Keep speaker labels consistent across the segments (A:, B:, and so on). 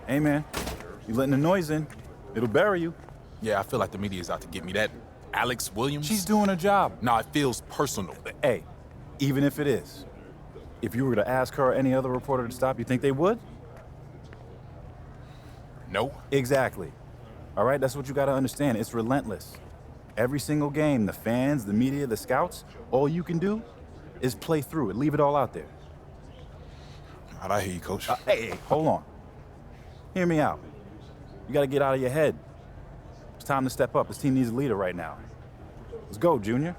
A: Hey, man, you letting the noise in, it'll bury you.
B: Yeah, I feel like the media is out to get me. That Alex Williams?
A: She's doing her job.
B: Nah, it feels personal.
A: Hey, even if it is, if you were to ask her or any other reporter to stop, you think they would?
B: No.
A: Exactly. All right, that's what you gotta understand. It's relentless. Every single game, the fans, the media, the scouts, all you can do is play through it. Leave it all out there.
B: All right, I hear you, Coach.
A: Hey, hold on. Hear me out. You gotta get out of your head. It's time to step up. This team needs a leader right now. Let's go, Junior.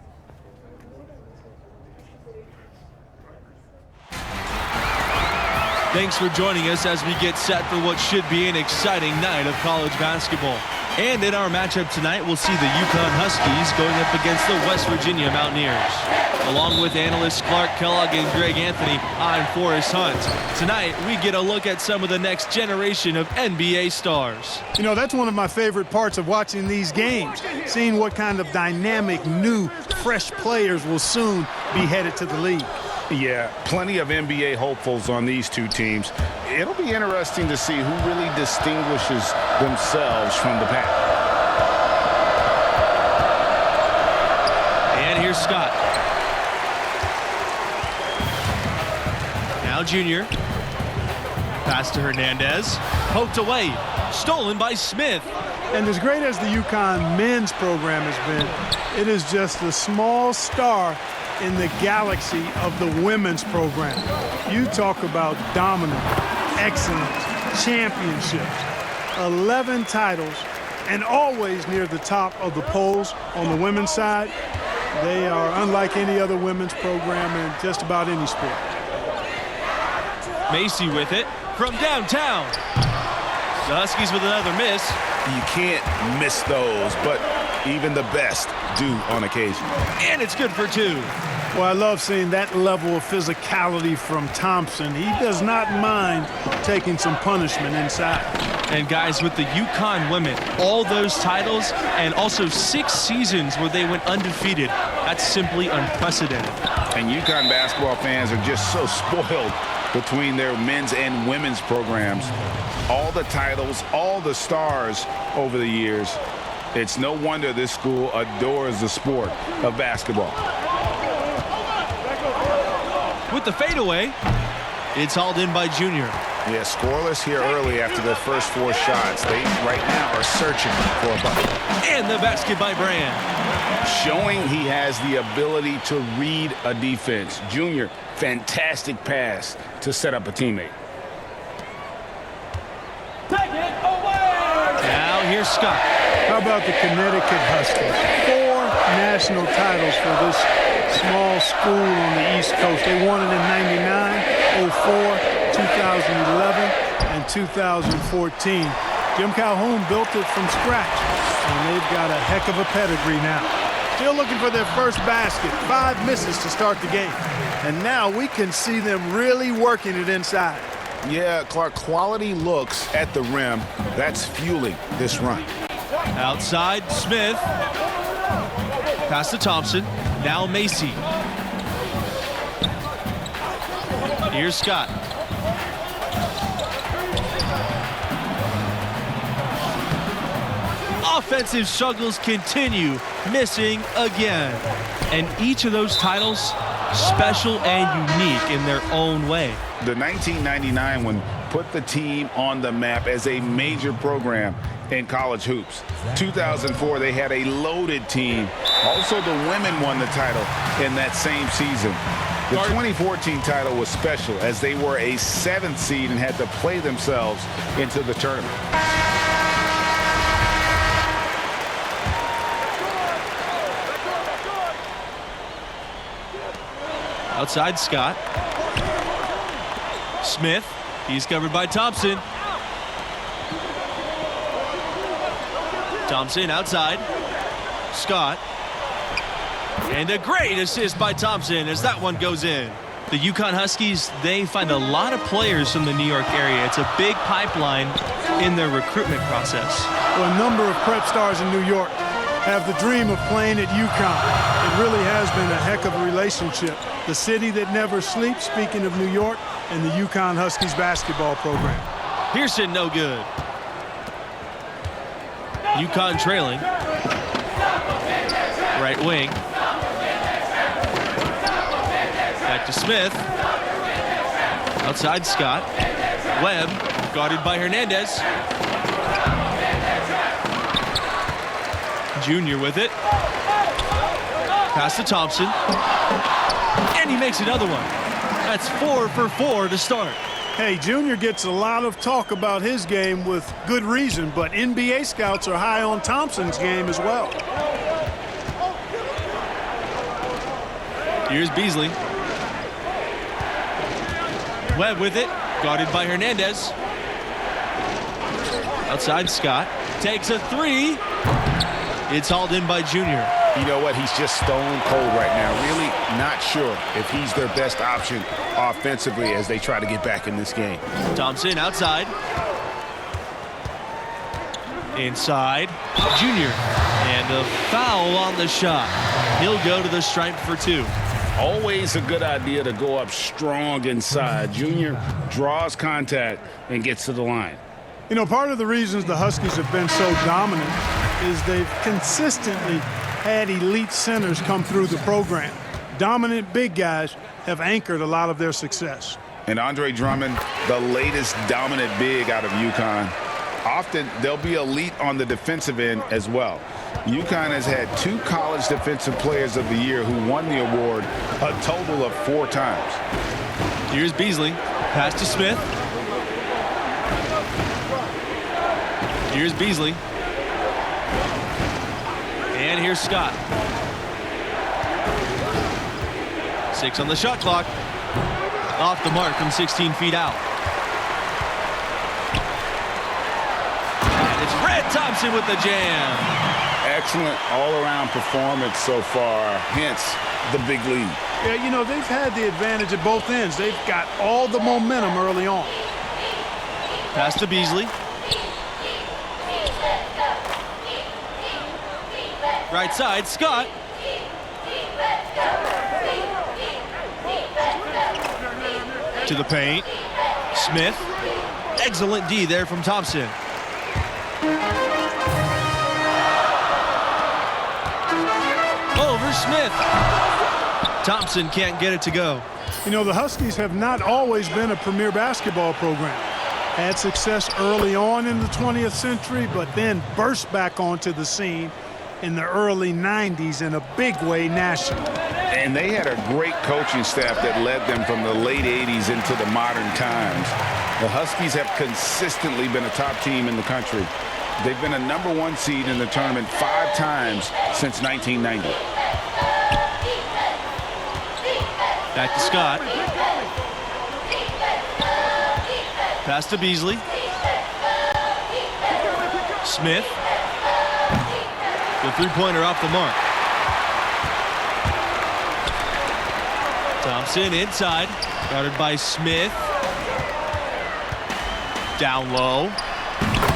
C: Thanks for joining us as we get set for what should be an exciting night of college basketball. And in our matchup tonight, we'll see the UConn Huskies going up against the West Virginia Mountaineers. Along with analysts Clark Kellogg and Greg Anthony, I'm Forrest Hunt. Tonight, we get a look at some of the next generation of NBA stars.
D: You know, that's one of my favorite parts of watching these games, seeing what kind of dynamic, new, fresh players will soon be headed to the league.
E: Yeah, plenty of NBA hopefuls on these two teams. It'll be interesting to see who really distinguishes themselves from the pack.
C: And here's Scott. Now Junior. Pass to Hernandez. Poked away. Stolen by Smith.
D: And as great as the UConn men's program has been, it is just a small star in the galaxy of the women's program. You talk about dominant, excellent, championship, 11 titles, and always near the top of the polls on the women's side. They are unlike any other women's program in just about any sport.
C: Macy with it from downtown. The Huskies with another miss.
E: You can't miss those, but even the best do on occasion.
C: And it's good for two.
D: Well, I love seeing that level of physicality from Thompson. He does not mind taking some punishment inside.
C: And guys, with the UConn women, all those titles and also 6 seasons where they went undefeated, that's simply unprecedented.
E: And UConn basketball fans are just so spoiled between their men's and women's programs. All the titles, all the stars over the years. It's no wonder this school adores the sport of basketball.
C: With the fadeaway, it's hauled in by Junior.
E: Yeah, scoreless here early after their first 4 shots. They right now are searching for a bucket.
C: And the basket by Brand.
E: Showing he has the ability to read a defense. Junior, fantastic pass to set up a teammate.
C: Take it away! Now here's Scott.
D: How about the Connecticut Huskies? 4 national titles for this small school on the East Coast. They won it in 99, 04, 2011, and 2014. Jim Calhoun built it from scratch, and they've got a heck of a pedigree now. Still looking for their first basket. 5 misses to start the game. And now we can see them really working it inside.
E: Yeah, Clark, quality looks at the rim. That's fueling this run.
C: Outside, Smith. Pass to Thompson. Now Macy. Here's Scott. Offensive struggles continue, missing again. And each of those titles, special and unique in their own way.
E: The 1999 one put the team on the map as a major program in college hoops. 2004, they had a loaded team. Also, the women won the title in that same season. The 2014 title was special as they were a 7th seed and had to play themselves into the tournament.
C: Outside, Scott. Smith. He's covered by Thompson. Thompson outside. Scott. And a great assist by Thompson as that one goes in. The UConn Huskies, they find a lot of players from the New York area. It's a big pipeline in their recruitment process.
D: Well, a number of prep stars in New York have the dream of playing at UConn. It really has been a heck of a relationship. The city that never sleeps, speaking of New York, and the UConn Huskies basketball program.
C: Pearson, no good. UConn trailing. Right wing. Back to Smith. Outside Scott. Webb, guarded by Hernandez. Junior with it. Pass to Thompson. And he makes another one. That's 4 for 4 to start.
D: Hey, Junior gets a lot of talk about his game with good reason, but NBA scouts are high on Thompson's game as well.
C: Here's Beasley. Webb with it, guarded by Hernandez. Outside Scott, takes a three. It's hauled in by Junior.
E: You know what? He's just stone cold right now. Really not sure if he's their best option offensively as they try to get back in this game.
C: Thompson outside. Inside, Junior. And a foul on the shot. He'll go to the stripe for 2.
E: Always a good idea to go up strong inside. Junior draws contact and gets to the line.
D: You know, part of the reasons the Huskies have been so dominant is they've consistently had elite centers come through the program. Dominant big guys have anchored a lot of their success.
E: And Andre Drummond, the latest dominant big out of UConn. Often they'll be elite on the defensive end as well. UConn has had 2 college defensive players of the year who won the award a total of 4 times.
C: Here's Beasley. Pass to Smith. Here's Beasley. And here's Scott. 6 on the shot clock. Off the mark from 16 feet out. And it's Fred Thompson with the jam.
E: Excellent all-around performance so far, hence the big lead.
D: Yeah, you know, they've had the advantage at both ends. They've got all the momentum early on.
C: Pass to Beasley. Right side, Scott. To the paint. Smith. Excellent D there from Thompson. Over Smith. Thompson can't get it to go.
D: You know, the Huskies have not always been a premier basketball program. Had success early on in the 20th century, but then burst back onto the scene in the early 90s in a big way nationally.
E: And they had a great coaching staff that led them from the late 80s into the modern times. The Huskies have consistently been a top team in the country. They've been a #1 seed in the tournament 5 times since 1990.
C: Back to Scott. Pass to Beasley. Smith. The three-pointer off the mark. Thompson inside, guarded by Smith. Down low.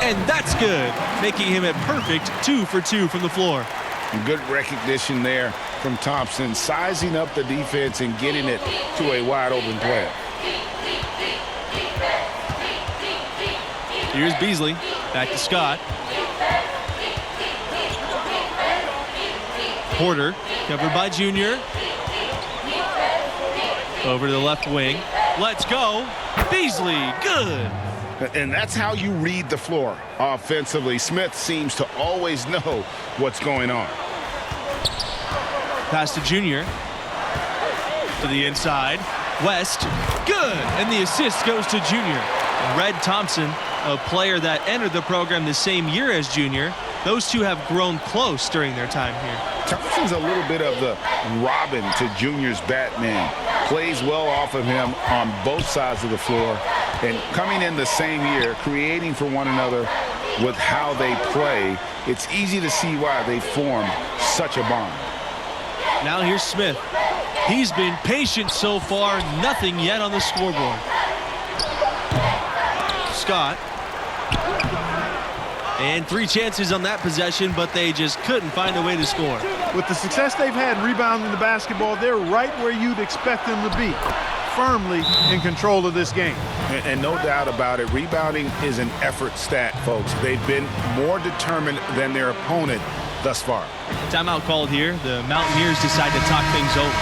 C: And that's good, making him a perfect 2 for 2 from the floor.
E: Good recognition there from Thompson, sizing up the defense and getting it to a wide-open player.
C: Here's Beasley, back to Scott. Porter, covered by Junior. Over to the left wing. Let's go. Beasley, good.
E: And that's how you read the floor offensively. Smith seems to always know what's going on.
C: Pass to Junior. To the inside. West, good. And the assist goes to Junior. Red Thompson, a player that entered the program the same year as Junior. Those two have grown close during their time here.
E: Thompson's a little bit of the Robin to Junior's Batman. Plays well off of him on both sides of the floor. And coming in the same year, creating for one another with how they play, it's easy to see why they form such a bond.
C: Now here's Smith. He's been patient so far, nothing yet on the scoreboard. Scott. And 3 chances on that possession, but they just couldn't find a way to score.
D: With the success they've had rebounding the basketball, they're right where you'd expect them to be. firmly in control of this game.
E: And no doubt about it, rebounding is an effort stat, folks. They've been more determined than their opponent thus far.
C: Timeout called here. The Mountaineers decide to talk things over.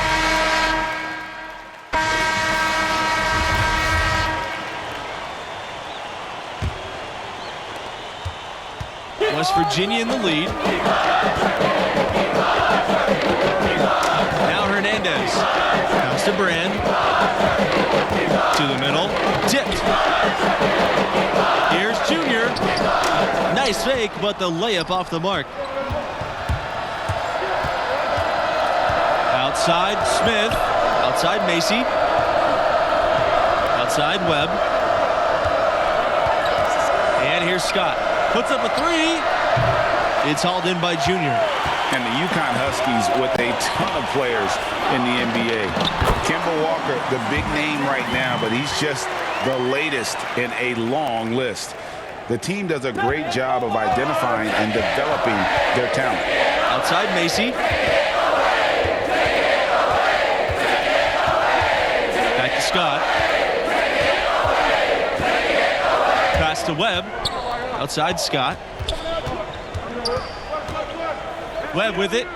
C: West Virginia in the lead. Now Hernandez. Comes to Brand. To the middle. Tipped. Here's Junior. Nice fake, but the layup off the mark. Outside Smith. Outside Macy. Outside Webb. And here's Scott. Puts up a three. It's hauled in by Junior.
E: And the UConn Huskies with a ton of players in the NBA. Kemba Walker, the big name right now, but he's just the latest in a long list. The team does a great job of identifying and developing their talent.
C: Outside Macy. Back to Scott. Pass to Webb. Outside Scott. Webb with it.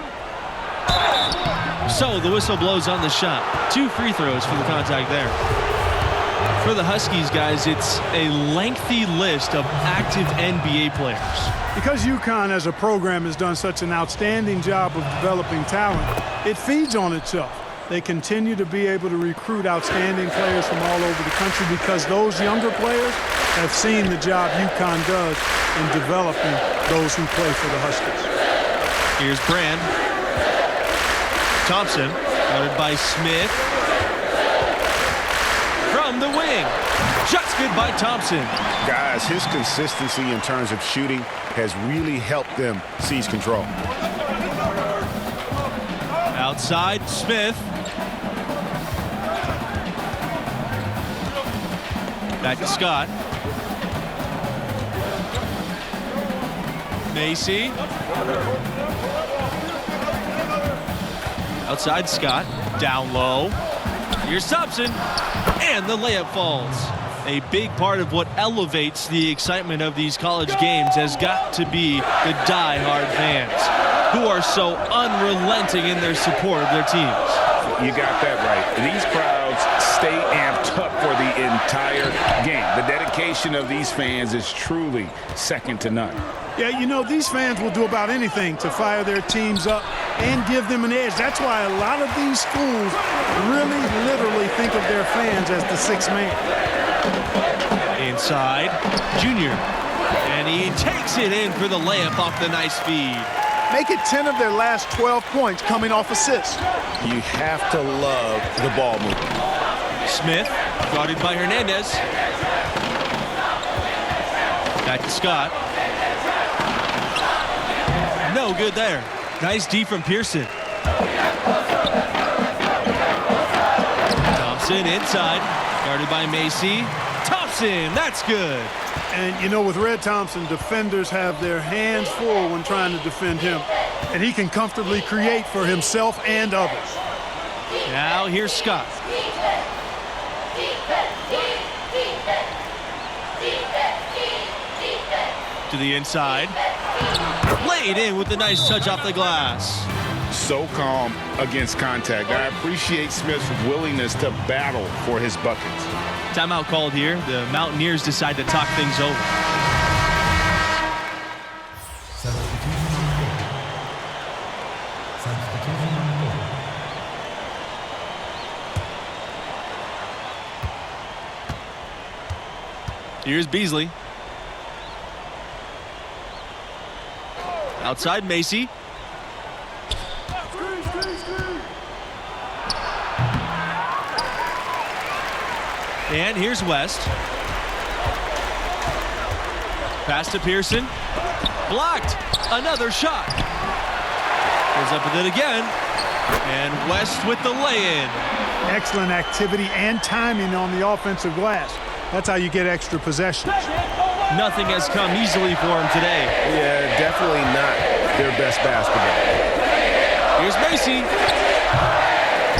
C: So the whistle blows on the shot. 2 free throws for the contact there. For the Huskies, guys, it's a lengthy list of active NBA players.
D: Because UConn as a program has done such an outstanding job of developing talent, it feeds on itself. They continue to be able to recruit outstanding players from all over the country because those younger players have seen the job UConn does in developing those who play for the Huskies.
C: Here's Brand. Thompson, guarded by Smith. From the wing. Shots good by Thompson.
E: Guys, his consistency in terms of shooting has really helped them seize control.
C: Outside, Smith. Back to Scott. Macy. Outside Scott. Down low. Here's Thompson. And the layup falls. A big part of what elevates the excitement of these college games has got to be the die-hard fans who are so unrelenting in their support of their teams.
E: You got that right. These crowds stay amped up for the entire game. The dedication of these fans is truly second to none.
D: Yeah, you know, these fans will do about anything to fire their teams up and give them an edge. That's why a lot of these schools really literally think of their fans as the sixth man.
C: Inside, Junior. And he takes it in for the layup off the nice feed.
D: Make it 10 of their last 12 points coming off assists.
E: You have to love the ball movement.
C: Smith, guarded by Hernandez. Back to Scott. No good there. Nice D from Pearson. Thompson inside, guarded by Macy. Thompson, that's good.
D: And, you know, with Red Thompson, defenders have their hands full when trying to defend him. And he can comfortably create for himself and others.
C: Now here's Scott. To the inside. Laid in with a nice touch off the glass.
E: So calm against contact. I appreciate Smith's willingness to battle for his buckets.
C: Timeout called here. The Mountaineers decide to talk things over. Here's Beasley. Outside Macy. And here's West. Pass to Pearson. Blocked. Another shot. Goes up with it again. And West with the lay-in.
D: Excellent activity and timing on the offensive glass. That's how you get extra possessions.
C: Nothing has come easily for him today.
E: Yeah, definitely not their best basketball.
C: Here's Macy.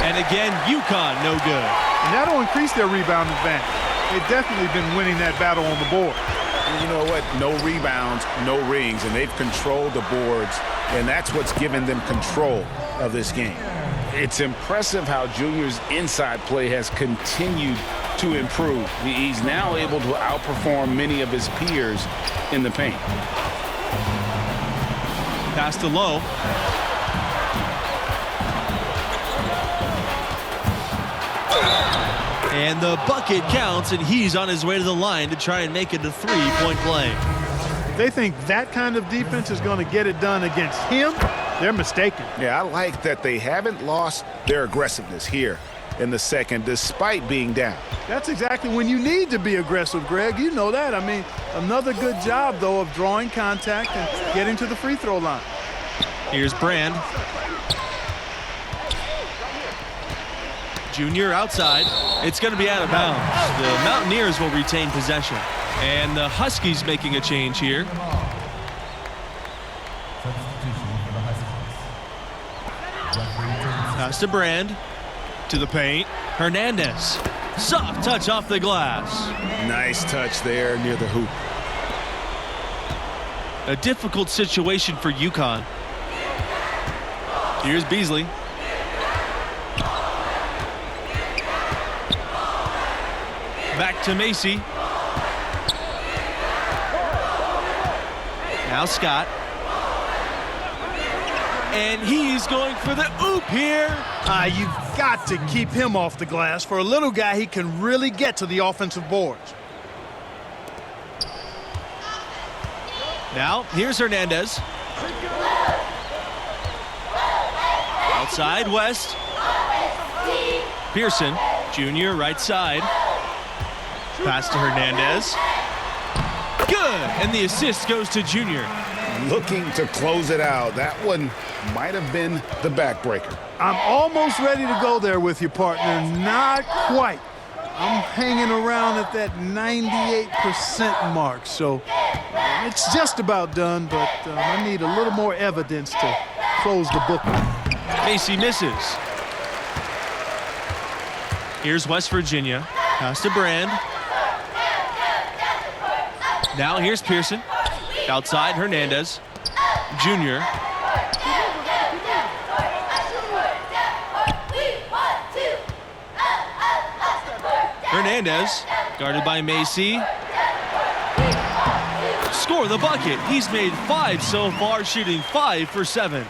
C: And And again, UConn no good.
D: And that'll increase their rebound advantage. They've definitely been winning that battle on the board.
E: And you know what? No rebounds, no rings, and they've controlled the boards, and that's what's given them control of this game. It's impressive how Junior's inside play has continued to improve. He's now able to outperform many of his peers in the paint.
C: Pass to Lowe. And the bucket counts, and he's on his way to the line to try and make it a three-point play.
D: If they think that kind of defense is going to get it done against him, they're mistaken.
E: Yeah, I like that they haven't lost their aggressiveness here in the second, despite being down.
D: That's exactly when you need to be aggressive, Greg. You know that. I mean, another good job, though, of drawing contact and getting to the free throw line.
C: Here's Brand. Junior outside. It's going to be out of bounds. The Mountaineers will retain possession. And the Huskies making a change here. Pass to Brand. To the paint. Hernandez. Soft touch off the glass.
E: Nice touch there near the hoop.
C: A difficult situation for UConn. Here's Beasley. Back to Macy. Now Scott. And he's going for the oop here.
D: You've got to keep him off the glass. For a little guy, he can really get to the offensive boards.
C: Now, here's Hernandez. Outside, West. Pearson, Junior, right side. Pass to Hernandez. Good, and the assist goes to Junior.
E: Looking to close it out. That one might have been the backbreaker.
D: I'm almost ready to go there with you, partner. Not quite. I'm hanging around at that 98% mark, so it's just about done, but I need a little more evidence to close the book.
C: Macy misses. Here's West Virginia. Pass to Brand. Now here's Pearson. Outside, Hernandez. Junior. Hernandez, guarded by Macy. Score the bucket. He's made 5 so far, shooting 5 for 7.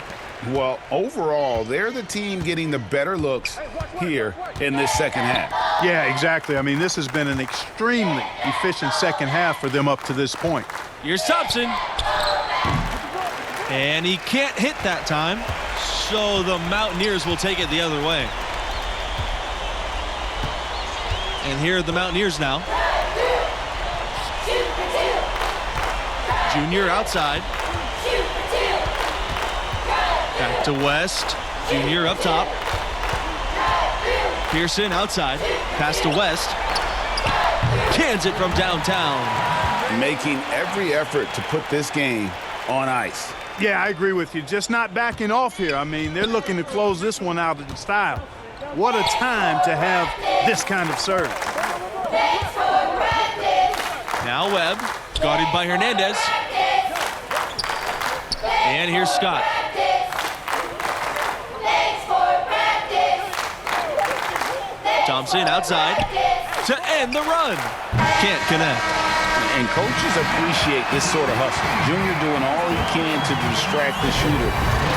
E: Well, overall, they're the team getting the better looks here in this second half.
D: Yeah, exactly. I mean, this has been an extremely efficient second half for them up to this point.
C: Here's Thompson. And he can't hit that time, so the Mountaineers will take it the other way. And here are the Mountaineers now. Junior outside. Back to West. Junior up top. Pearson outside. Pass to West. Cans it from downtown.
E: Making every effort to put this game on ice.
D: Yeah, I agree with you. Just not backing off here. I mean, they're looking to close this one out in style. What a time to have this kind of serve.
C: Now Webb, guarded by Hernandez. And here's Scott. Thompson outside to end the run. Can't connect.
E: And coaches appreciate this sort of hustle. Junior doing all he can to distract the shooter.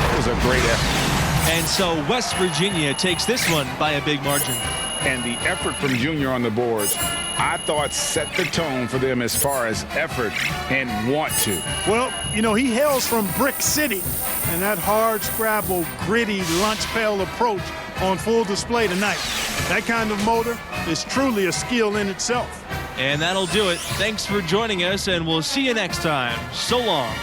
E: It was a great effort.
C: And so West Virginia takes this one by a big margin.
E: And the effort from Junior on the boards, I thought, set the tone for them as far as effort and want to.
D: Well, you know, he hails from Brick City, and that hard scrabble, gritty lunch pail approach on full display tonight. That kind of motor is truly a skill in itself.
C: And that'll do it. Thanks for joining us, and we'll see you next time. So long.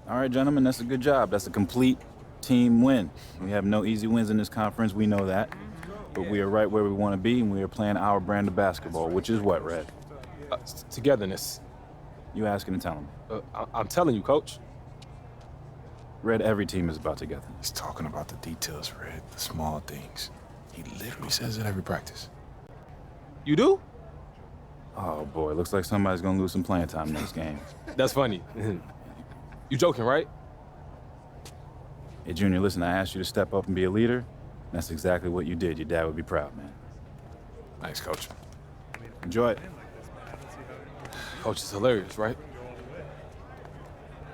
A: All right, gentlemen, that's a good job. That's a complete team win. We have no easy wins in this conference. We know that. But we are right where we want to be, and we are playing our brand of basketball, which is what, Red?
B: Togetherness.
A: You asking and telling me.
B: I'm telling you, Coach.
A: Red, every team is about together.
B: He's talking about the details, Red, the small things. He literally says it every practice.
F: You do?
A: Oh boy, looks like somebody's gonna lose some playing time next game.
F: That's funny. You joking, right?
A: Hey, Junior, listen, I asked you to step up and be a leader. That's exactly what you did. Your dad would be proud, man.
B: Thanks, Coach.
A: Enjoy it.
F: Coach is hilarious, right?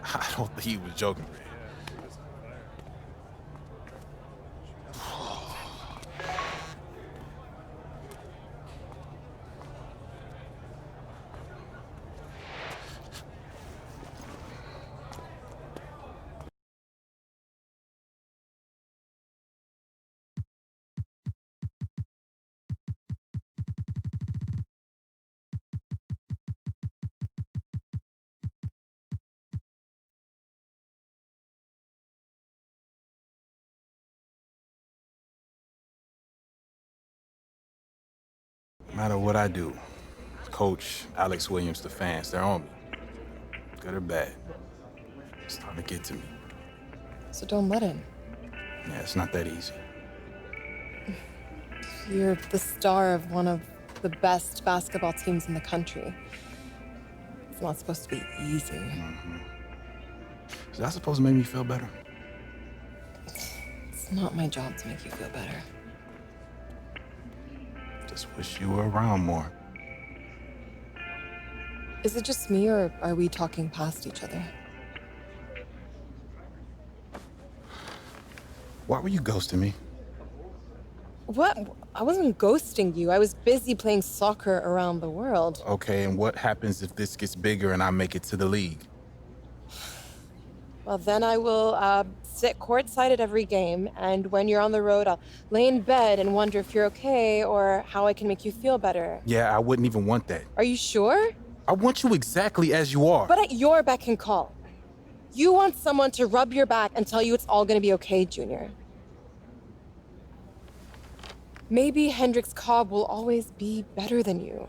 B: I don't think he was joking, Red. No matter what I do, Coach, Alex Williams, the fans, they're on me. Good or bad. It's starting to get to me.
G: So don't let him.
B: Yeah, it's not that easy.
G: You're the star of one of the best basketball teams in the country. It's not supposed to be easy.
B: Is that supposed to make me feel better?
G: It's not my job to make you feel better.
B: Just wish you were around more.
G: Is it just me, or are we talking past each other?
B: Why were you ghosting me?
G: What? I wasn't ghosting you. I was busy playing soccer around the world.
B: Okay, and what happens if this gets bigger and I make it to the league?
G: Well, then I will sit courtside at every game, and when you're on the road, I'll lay in bed and wonder if you're okay or how I can make you feel better.
B: Yeah, I wouldn't even want that.
G: Are you sure?
B: I want you exactly as you are.
G: But at your beck and call. You want someone to rub your back and tell you it's all gonna be okay, Junior. Maybe Hendrix Cobb will always be better than you.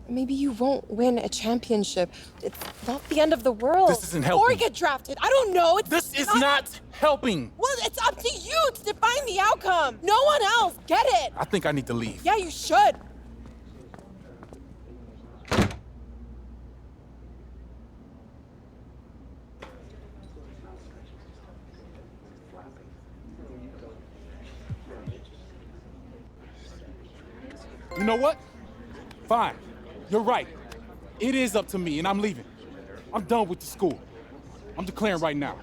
G: Maybe you won't win a championship. It's not the end of the world.
B: This isn't helping.
G: Or get drafted. I don't know.
B: This is not helping.
G: Well, it's up to you to define the outcome. No one else. Get it?
B: I think I need to leave.
G: Yeah, you should.
H: You know what? Fine. You're right. It is up to me, and I'm leaving. I'm done with the school. I'm declaring right now.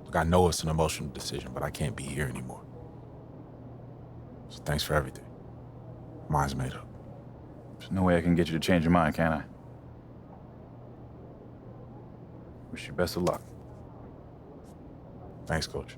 B: Look, I know it's an emotional decision, but I can't be here anymore. So thanks for everything. Mine's made up.
A: There's no way I can get you to change your mind, can I? Wish you best of luck.
B: Thanks, Coach.